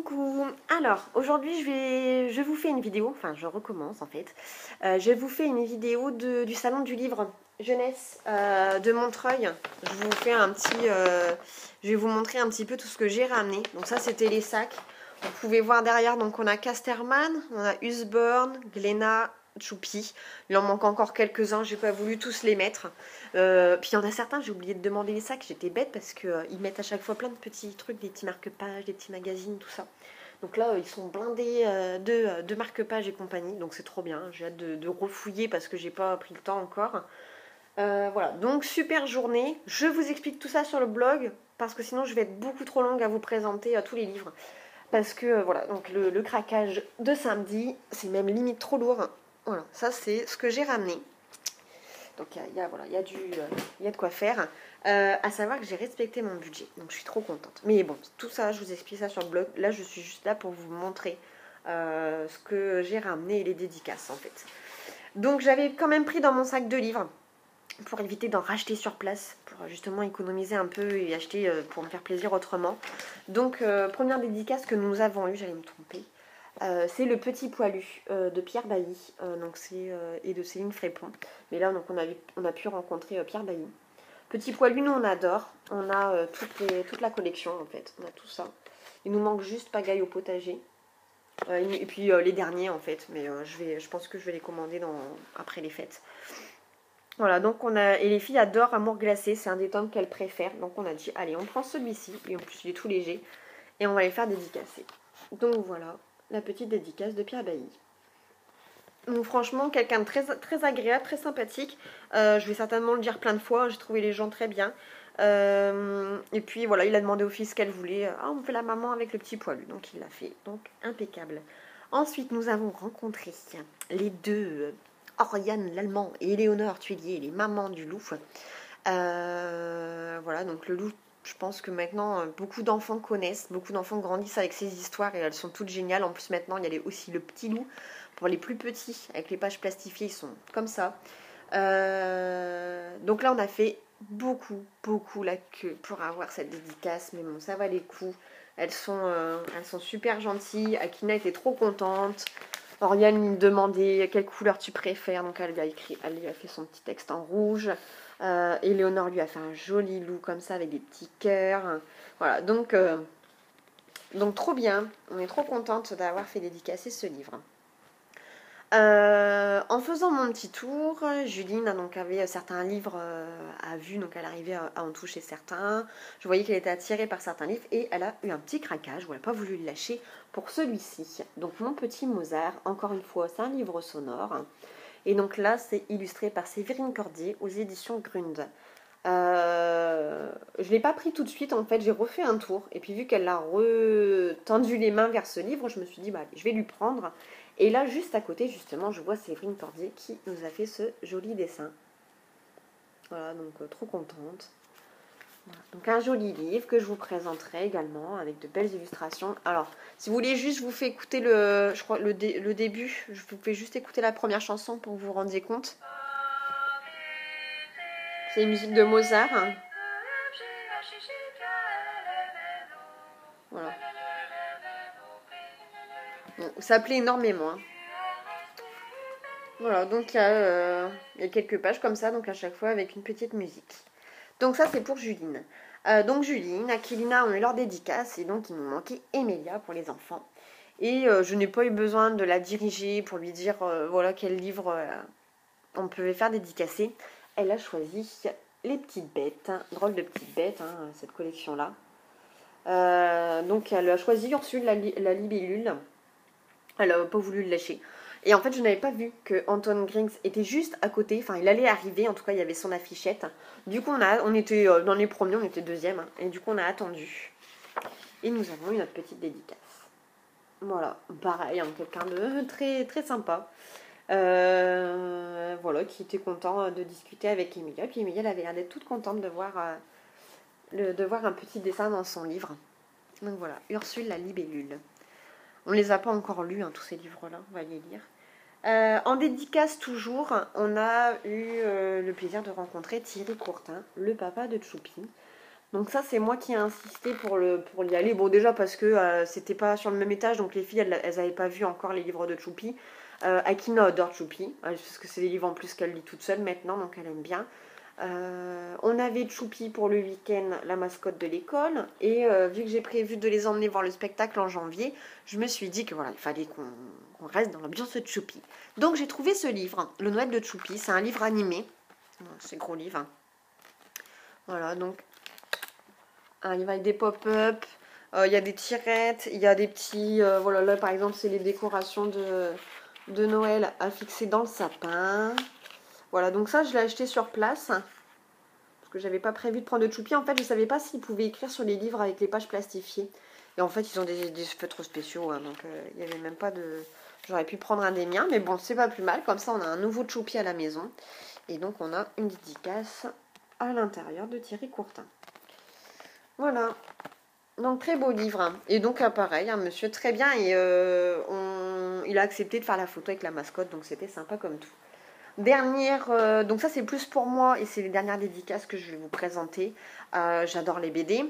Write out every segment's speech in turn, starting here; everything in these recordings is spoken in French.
Coucou. Alors aujourd'hui je vous fais une vidéo, enfin je recommence en fait. Je vous fais une vidéo du salon du livre jeunesse de Montreuil. Je vais vous montrer un petit peu tout ce que j'ai ramené. Donc ça c'était les sacs. Vous pouvez voir derrière, donc on a Casterman, on a Usborne, Glénat, Choupi. Il en manque encore quelques-uns, j'ai pas voulu tous les mettre. Puis il y en a certains, j'ai oublié de demander les sacs, j'étais bête parce qu'ils mettent à chaque fois plein de petits trucs, des petits marque-pages, des petits magazines, tout ça. Donc là, ils sont blindés de marque-pages et compagnie, donc c'est trop bien. J'ai hâte de refouiller parce que j'ai pas pris le temps encore. Voilà, donc super journée. Je vous explique tout ça sur le blog parce que sinon je vais être beaucoup trop longue à vous présenter tous les livres. Parce que voilà, donc le craquage de samedi, c'est même limite trop lourd. Voilà, ça c'est ce que j'ai ramené. Donc voilà, il y a de quoi faire. À savoir que j'ai respecté mon budget, donc je suis trop contente. Mais bon, tout ça, je vous explique ça sur le blog. Là, je suis juste là pour vous montrer ce que j'ai ramené et les dédicaces en fait. Donc j'avais quand même pris dans mon sac 2 livres pour éviter d'en racheter sur place, pour justement économiser un peu et acheter pour me faire plaisir autrement. Donc première dédicace que nous avons eue, j'allais me tromper, c'est Le Petit Poilu de Pierre Bailly, et de Céline Frépon. Mais là donc on a pu rencontrer Pierre Bailly. Petit Poilu, nous on adore, on a toute la collection en fait, on a tout ça. Il nous manque juste Pagaille au potager. Et puis les derniers en fait, mais je pense que je vais les commander après les fêtes. Voilà, donc et les filles adorent Amour glacé, c'est un des tomes qu'elles préfèrent. Donc on a dit, allez, on prend celui-ci, et en plus il est tout léger, et on va les faire dédicacer. Donc voilà, la petite dédicace de Pierre Bailly. Donc franchement, quelqu'un de très, très agréable, très sympathique. Je vais certainement le dire plein de fois, j'ai trouvé les gens très bien. Et puis voilà, il a demandé au fils ce qu'elle voulait. Ah, on fait la maman avec le petit poilu, donc il l'a fait. Donc impeccable. Ensuite, nous avons rencontré les deux, Oriane l'Allemand et Éléonore Tuillier, les mamans du loup. Voilà, donc le loup, je pense que maintenant, beaucoup d'enfants connaissent, beaucoup d'enfants grandissent avec ces histoires et elles sont toutes géniales. En plus, maintenant, il y a aussi le petit loup pour les plus petits, avec les pages plastifiées, ils sont comme ça. Donc là, on a fait beaucoup la queue pour avoir cette dédicace, mais bon, ça valait le coup. Elles sont super gentilles. Akina était trop contente. Oriane me demandait quelle couleur tu préfères, donc elle lui a fait son petit texte en rouge. Éléonore lui a fait un joli loup comme ça avec des petits cœurs. Voilà, donc trop bien. On est trop contente d'avoir fait dédicacer ce livre. En faisant mon petit tour, Juline avait certains livres à vue, donc elle arrivait à en toucher certains. Je voyais qu'elle était attirée par certains livres et elle a eu un petit craquage, elle n'a pas voulu le lâcher pour celui-ci. Donc Mon Petit Mozart, encore une fois, c'est un livre sonore. Et donc là, c'est illustré par Séverine Cordier aux éditions Grund. Je ne l'ai pas pris tout de suite, en fait, j'ai refait un tour. Et puis vu qu'elle a tendu les mains vers ce livre, je me suis dit, bah, allez, je vais lui prendre. Et là, juste à côté, justement, je vois Séverine Cordier qui nous a fait ce joli dessin. Voilà, donc trop contente. Voilà, donc un joli livre que je vous présenterai également avec de belles illustrations. Alors, si vous voulez juste, je vous fais écouter le début. Je vous fais juste écouter la première chanson pour que vous vous rendiez compte. C'est une musique de Mozart. Hein. Voilà. Bon, ça plaît énormément. Hein. Voilà, donc il y a quelques pages comme ça, donc à chaque fois avec une petite musique. Donc ça c'est pour Juline. Donc Juline, Aquilina ont eu leur dédicace et donc il nous manquait Emilia pour les enfants. Et je n'ai pas eu besoin de la diriger pour lui dire voilà quel livre on pouvait faire dédicacer. Elle a choisi Les Petites Bêtes, hein, drôle de petites bêtes, hein, cette collection-là. Donc elle a choisi Ursule la libellule. Elle n'a pas voulu le lâcher. Et en fait, je n'avais pas vu que Anton Grings était juste à côté. Enfin, il allait arriver. En tout cas, il y avait son affichette. Du coup, on était dans les premiers, on était deuxième. Hein, et du coup, on a attendu. Et nous avons eu notre petite dédicace. Voilà, pareil, hein, quelqu'un de très, très sympa. Voilà, qui était content de discuter avec Emilia. Puis Emilia, elle avait l'air d'être toute contente de voir un petit dessin dans son livre. Donc voilà, Ursule la libellule. On ne les a pas encore lus, hein, tous ces livres-là, on va les lire. En dédicace toujours, on a eu le plaisir de rencontrer Thierry Courtin, le papa de Choupi. Donc ça, c'est moi qui ai insisté pour y aller. Bon, déjà parce que c'était pas sur le même étage, donc les filles, elles n'avaient pas vu encore les livres de Choupi. Akina adore Choupi, parce que c'est des livres en plus qu'elle lit toute seule maintenant, donc elle aime bien. On avait Choupi pour le week-end, la mascotte de l'école, et vu que j'ai prévu de les emmener voir le spectacle en janvier, je me suis dit que voilà, il fallait qu'on reste dans l'ambiance de Choupi. Donc j'ai trouvé ce livre, Le Noël de Choupi, c'est un livre animé, c'est gros livre. Voilà, donc un livre avec des pop-up, il y a des tirettes, il y a des petits, voilà, là par exemple c'est les décorations de Noël à fixer dans le sapin. Voilà, donc ça je l'ai acheté sur place. Parce que j'avais pas prévu de prendre de Choupi. En fait, je savais pas s'ils pouvaient écrire sur les livres avec les pages plastifiées. Et en fait, ils ont des feutres spéciaux. Hein, donc, il n'y avait même pas de... J'aurais pu prendre un des miens. Mais bon, c'est pas plus mal. Comme ça, on a un nouveau Choupi à la maison. Et donc, on a une dédicace à l'intérieur de Thierry Courtin. Voilà. Donc, très beau livre. Hein. Et donc, pareil, un monsieur très bien. Et il a accepté de faire la photo avec la mascotte. Donc, c'était sympa comme tout. Dernière, donc ça c'est plus pour moi et c'est les dernières dédicaces que je vais vous présenter. J'adore les BD.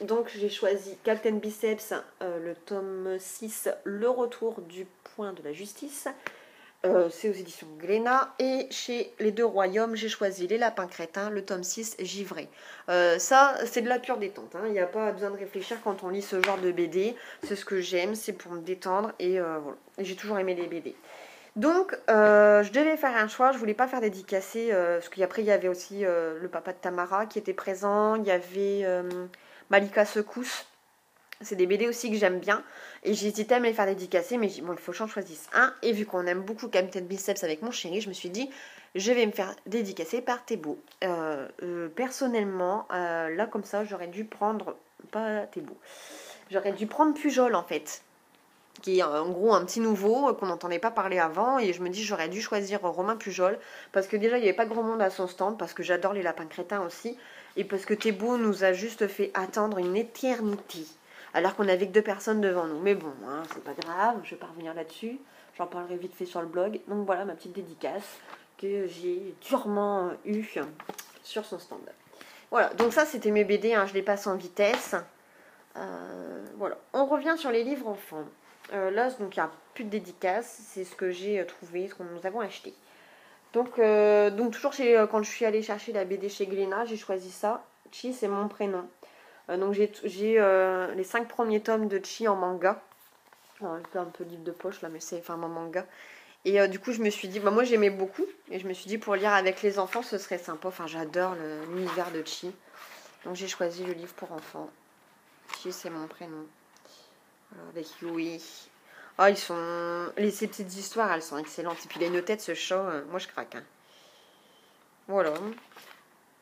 Donc j'ai choisi Captain Biceps, le tome 6, Le retour du point de la justice. C'est aux éditions Glénat. Et chez Les Deux Royaumes, j'ai choisi Les Lapins Crétins, le tome 6, Givré. Ça, c'est de la pure détente. Hein. Il n'y a pas besoin de réfléchir quand on lit ce genre de BD. C'est ce que j'aime, c'est pour me détendre. Et voilà. J'ai toujours aimé les BD. Donc, je devais faire un choix, je voulais pas faire dédicacer, parce qu'après il y avait aussi le papa de Tamara qui était présent, il y avait Malika Secousse, c'est des BD aussi que j'aime bien, et j'hésitais à me les faire dédicacer, mais bon, il faut que j'en choisisse un, et vu qu'on aime beaucoup Captain Biceps avec mon chéri, je me suis dit, je vais me faire dédicacer par Thébault. Personnellement, là comme ça, j'aurais dû prendre, pas Thébault, j'aurais dû prendre Pujol en fait. Qui est en gros un petit nouveau qu'on n'entendait pas parler avant, et je me dis j'aurais dû choisir Romain Pujol parce que déjà il n'y avait pas grand monde à son stand, parce que j'adore les lapins crétins aussi, et parce que Thébault nous a juste fait attendre une éternité alors qu'on n'avait que 2 personnes devant nous. Mais bon, hein, c'est pas grave, je vais pas revenir là-dessus, j'en parlerai vite fait sur le blog. Donc voilà ma petite dédicace que j'ai durement eue sur son stand. Voilà, donc ça c'était mes BD, hein, je les passe en vitesse. Voilà, on revient sur les livres enfants. Là, donc il n'y a plus de dédicaces, c'est ce que j'ai trouvé, ce que nous avons acheté. Donc toujours quand je suis allée chercher la BD chez Glénat, j'ai choisi ça. Chi, c'est mon prénom. Donc j'ai les 5 premiers tomes de Chi en manga. C'est un peu livre de poche là, mais c'est enfin mon manga. Et du coup, je me suis dit, bah, moi j'aimais beaucoup, et je me suis dit pour lire avec les enfants, ce serait sympa. Enfin, j'adore l'univers de Chi. Donc j'ai choisi le livre pour enfants. Chi, c'est mon prénom. Avec Yui. Ah, ces petites histoires, elles sont excellentes. Et puis les notettes, ce chat, moi je craque. Hein. Voilà.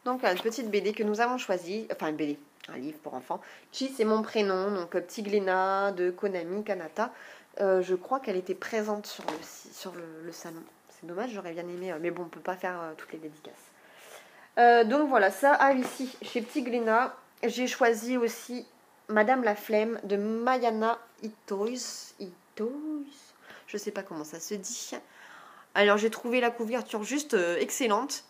Donc une petite BD que nous avons choisie. Enfin, une BD, un livre pour enfants. Chi, c'est mon prénom. Donc Petit Glénat de Konami Kanata. Je crois qu'elle était présente sur le salon. C'est dommage, j'aurais bien aimé. Mais bon, on peut pas faire toutes les dédicaces. Donc voilà, ça. Ah, ici, chez Petit Glénat, j'ai choisi aussi Madame la Flemme de Mayana Itois. Je sais pas comment ça se dit. Alors j'ai trouvé la couverture juste excellente.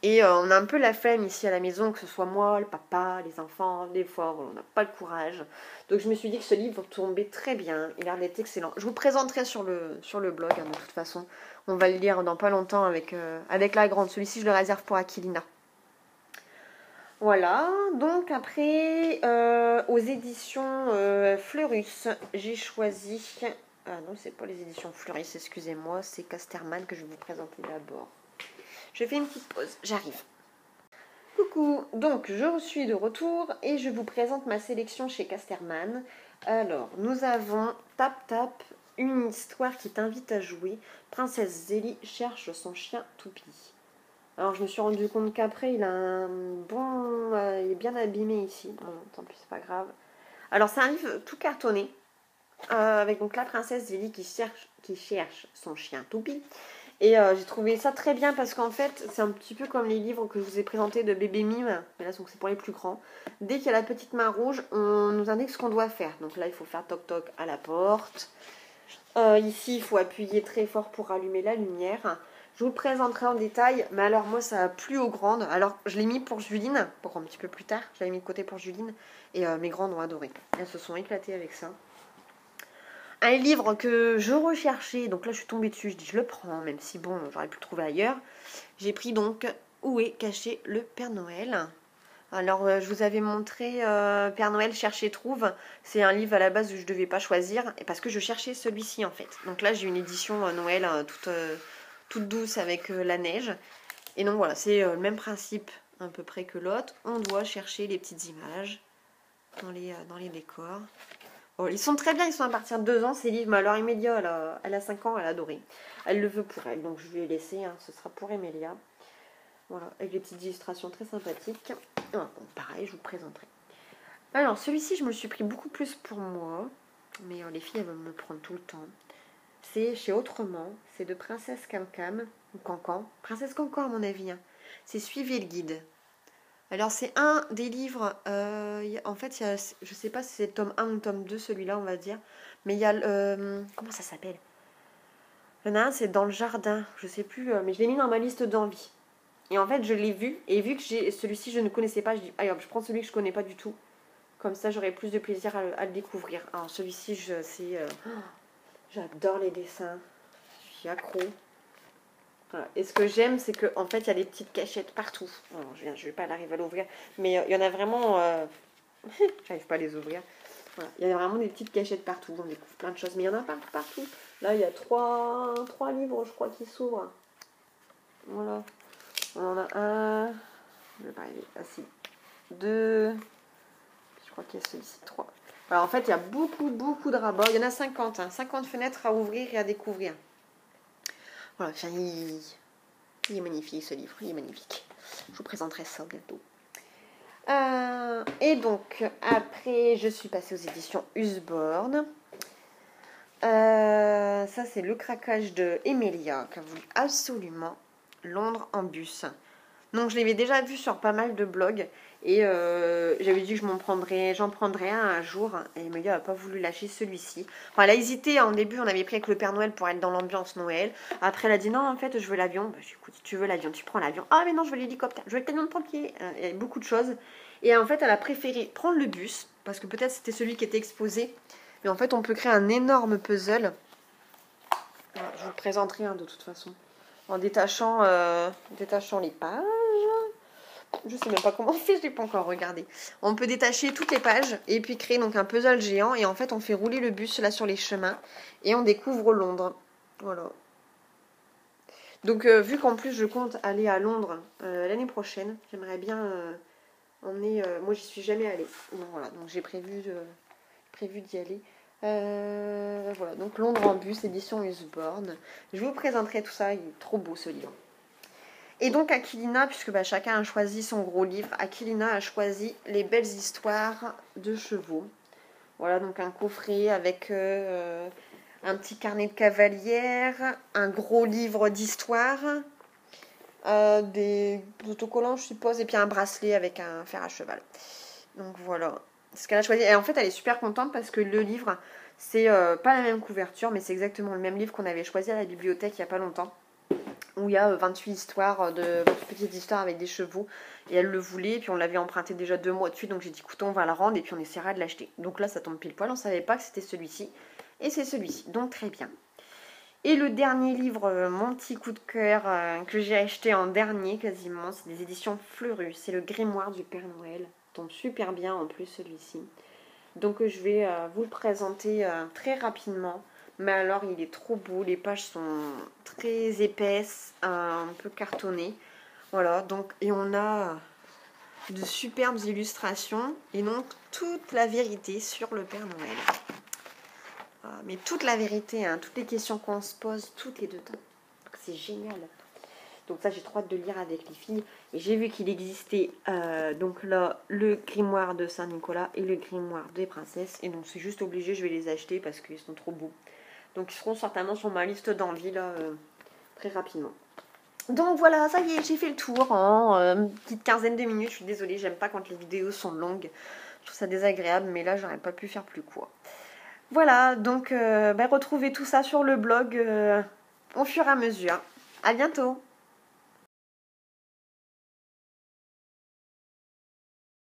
Et on a un peu la flemme ici à la maison, que ce soit moi, le papa, les enfants. Des fois, on n'a pas le courage. Donc je me suis dit que ce livre tombait très bien. Il a l'air d'être excellent. Je vous présenterai sur le blog, hein, de toute façon. On va le lire dans pas longtemps avec la grande. Celui-ci, je le réserve pour Aquilina. Voilà, donc après, aux éditions Fleurus, j'ai choisi... Ah non, c'est pas les éditions Fleurus, excusez-moi, c'est Casterman que je vais vous présenter d'abord. Je fais une petite pause, j'arrive. Coucou, donc je suis de retour et je vous présente ma sélection chez Casterman. Alors, nous avons Tap Tap, une histoire qui t'invite à jouer. Princesse Zélie cherche son chien Toupie. Alors je me suis rendu compte qu'après il a un bon... il est bien abîmé ici. Bon, tant pis, c'est pas grave. Alors c'est un livre tout cartonné. Avec donc la princesse Zélie qui cherche son chien Toupie. Et j'ai trouvé ça très bien parce qu'en fait c'est un petit peu comme les livres que je vous ai présentés de Bébé Mime. Mais là donc c'est pour les plus grands. Dès qu'il y a la petite main rouge, on nous indique ce qu'on doit faire. Donc là il faut faire toc toc à la porte. Ici il faut appuyer très fort pour allumer la lumière. Je vous le présenterai en détail, mais alors moi ça a plu aux grandes. Alors je l'ai mis pour Juline, pour un petit peu plus tard, je l'avais mis de côté pour Juline, et mes grandes ont adoré. Elles se sont éclatées avec ça. Un livre que je recherchais, donc là je suis tombée dessus, je dis je le prends, même si bon, j'aurais pu le trouver ailleurs. J'ai pris donc Où est caché le Père Noël. Alors je vous avais montré Père Noël cherche et trouve. C'est un livre à la base où je ne devais pas choisir, parce que je cherchais celui-ci en fait. Donc là j'ai une édition Noël toute douce avec la neige. Et donc voilà, c'est le même principe à peu près que l'autre. On doit chercher les petites images dans les décors. Oh, ils sont très bien, ils sont à partir de 2 ans ces livres, mais alors Emilia, elle a 5 ans, elle a adoré. Elle le veut pour elle, donc je vais laisser, hein, ce sera pour Emilia. Voilà, avec les petites illustrations très sympathiques. Ah, bon, pareil, je vous présenterai. Alors, celui-ci, je me le suis pris beaucoup plus pour moi, mais les filles, elles veulent me le prendre tout le temps. C'est chez Autrement, c'est de Princesse Cam-Cam, ou Cancan. Princesse Cancan, à mon avis. Hein. C'est Suivez le guide. Alors, c'est un des livres, en fait, je sais pas si c'est le tome 1 ou le tome 2, celui-là, on va dire, mais il y a, comment ça s'appelle? Il y en a un, c'est Dans le jardin, je sais plus, mais je l'ai mis dans ma liste d'envie. Et en fait, je l'ai vu, et vu que celui-ci, je ne connaissais pas, je dis, allez hop, je prends celui que je connais pas du tout. Comme ça, j'aurai plus de plaisir à le découvrir. Alors, celui-ci, j'adore les dessins, je suis accro. Voilà. Et ce que j'aime, c'est qu'en fait, il y a des petites cachettes partout. Alors, je vais pas arriver à l'ouvrir, mais il y en a vraiment... J'arrive pas à les ouvrir. Voilà. Il y a vraiment des petites cachettes partout. On découvre plein de choses, mais il y en a partout. Là, il y a trois livres, je crois, qui s'ouvrent. Voilà. On en a un... Je vais pas arriver. Ah si. 2... Je crois qu'il y a celui-ci. 3. Alors, en fait, il y a beaucoup de rabats. Il y en a 50. Hein. 50 fenêtres à ouvrir et à découvrir. Voilà, enfin, il est magnifique ce livre, il est magnifique. Je vous présenterai ça bientôt. Et donc, après, je suis passée aux éditions Usborne. Ça, c'est Le craquage de Emilia, qui a voulu absolument Londres en bus. Donc, je l'avais déjà vu sur pas mal de blogs. Et j'avais dit que j'en prendrais un jour. Et Emilia n'a pas voulu lâcher celui-ci. Enfin, elle a hésité. En début, on avait pris avec le Père Noël pour être dans l'ambiance Noël. Après, elle a dit non, en fait, je veux l'avion. Bah, écoute, si tu veux l'avion, tu prends l'avion. Ah, mais non, je veux l'hélicoptère. Je veux le camion de pompier. Il y a beaucoup de choses. Et en fait, elle a préféré prendre le bus. Parce que peut-être c'était celui qui était exposé. Mais en fait, on peut créer un énorme puzzle. Voilà, je vous le présenterai de toute façon. En détachant les pages. Je sais même pas comment on fait, je l'ai pas encore regardé. On peut détacher toutes les pages et puis créer donc un puzzle géant. Et en fait, on fait rouler le bus là sur les chemins et on découvre Londres. Voilà. Donc, vu qu'en plus je compte aller à Londres l'année prochaine, j'aimerais bien emmener. Moi, j'y suis jamais allée. Donc voilà, donc j'ai prévu d'y aller. Voilà, donc Londres en bus, édition Usborne. Je vous présenterai tout ça. Il est trop beau ce livre. Et donc Aquilina, puisque chacun a choisi son gros livre, Aquilina a choisi Les belles histoires de chevaux. Voilà, donc un coffret avec un petit carnet de cavalière, un gros livre d'histoire, des autocollants, je suppose, et puis un bracelet avec un fer à cheval. Donc voilà, ce qu'elle a choisi. Et en fait, elle est super contente parce que le livre, c'est pas la même couverture, mais c'est exactement le même livre qu'on avait choisi à la bibliothèque il n'y a pas longtemps. Où il y a 28 histoires, 28 petites histoires avec des chevaux. Et elle le voulait, et puis on l'avait emprunté déjà 2 mois de suite. Donc j'ai dit, écoute, on va la rendre, et puis on essaiera de l'acheter. Donc là, ça tombe pile poil, on savait pas que c'était celui-ci. Et c'est celui-ci, donc très bien. Et le dernier livre, mon petit coup de cœur, que j'ai acheté en dernier quasiment, c'est des éditions Fleurus. C'est le Grimoire du Père Noël. Tombe super bien en plus celui-ci. Donc je vais vous le présenter très rapidement. Mais alors, il est trop beau. Les pages sont très épaisses, un peu cartonnées. Voilà, donc, et on a de superbes illustrations. Et donc, toute la vérité sur le Père Noël. Mais toute la vérité, hein, toutes les questions qu'on se pose, tout est dedans. C'est génial. Donc ça, j'ai trop hâte de lire avec les filles. Et j'ai vu qu'il existait, donc là, le grimoire de Saint-Nicolas et le grimoire des princesses. Et donc, c'est juste obligé, je vais les acheter parce qu'ils sont trop beaux. Donc ils seront certainement sur ma liste d'envie là très rapidement. Donc voilà, ça y est, j'ai fait le tour en une petite quinzaine de minutes. Je suis désolée, j'aime pas quand les vidéos sont longues. Je trouve ça désagréable, mais là j'aurais pas pu faire plus court. Voilà, donc retrouvez tout ça sur le blog au fur et à mesure. À bientôt!